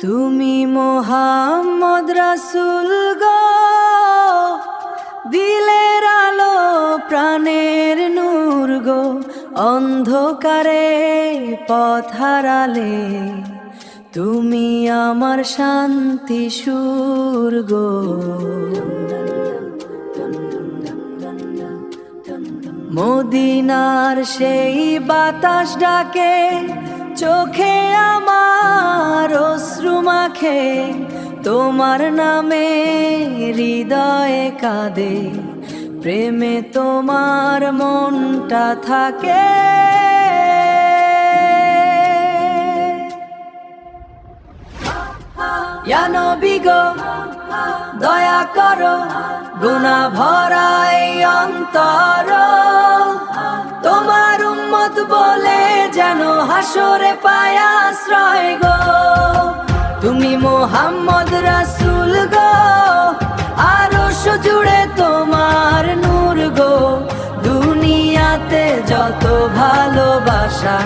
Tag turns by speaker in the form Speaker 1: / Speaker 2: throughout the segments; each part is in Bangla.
Speaker 1: তুমি মোহাম্মদ রাসূল গো, দিলের আলো প্রাণের নূর গো, অন্ধকারে পথ হারালে তুমি আমার শান্তি সুর গো। মদিনার সেই বাতাস ডাকে, চোখে আমার অশ্রু মাখে, তোমার নামে হৃদয়ে কাঁদে, প্রেমে তোমার মনটা থাকে। ইয়া নবী গো, দয়া করো, গুনাহ ভরা এই অন্তর, তোমার উম্মত বলে যেন হাসরে পায় আশ্রয় গো। তুমি মোহাম্মদ রাসূল গো, আরশ জুড়ে তোমার নূর গো, দুনিয়াতে যত ভালোবাসা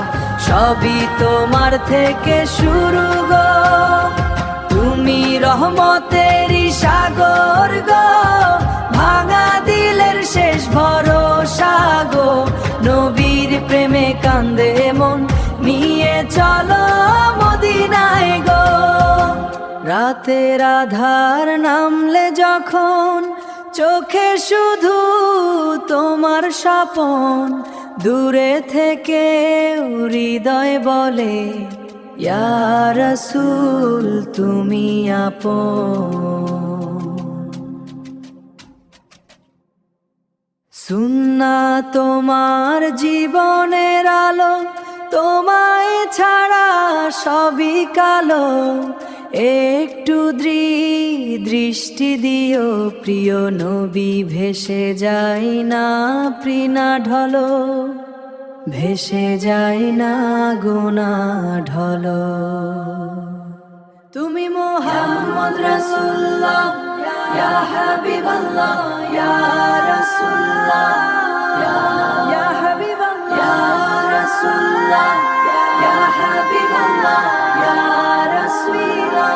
Speaker 1: সবই তোমার থেকে শুরু গো। তুমি রহমতেরই সাগর গো, ভাঙা দিলের শেষ ভরসা গো, নবীর প্রেমে কান্দে মন, নিয়ে চলো মদিনায় গো। রাতের আধার নামলে যখন, চোখে শুধু তোমার স্বপন, দূরে থেকে হৃদয় বলে ইয়া রাসূল তুমি আপন। সুন্নাহ তোমার জীবনের আলো, তোমায় ছাড়া সবই কালো, একটু দৃষ্টি দিও প্রিয় নবী, ভেসে যাই না পৃণা ঢলো, ভেসে যাই না গুনাহ ঢলো। তুমি মোহাম্মদ রাসূলুল্লাহ, ইয়া হাবিবাল্লাহ, ইয়া রাসূলুল্লাহ, ইয়া হাবিবাল্লাহ, ইয়া রাসূলুল্লাহ, ইয়া হাবিবাল্লাহ, ইয়া রাসূলুল্লাহ।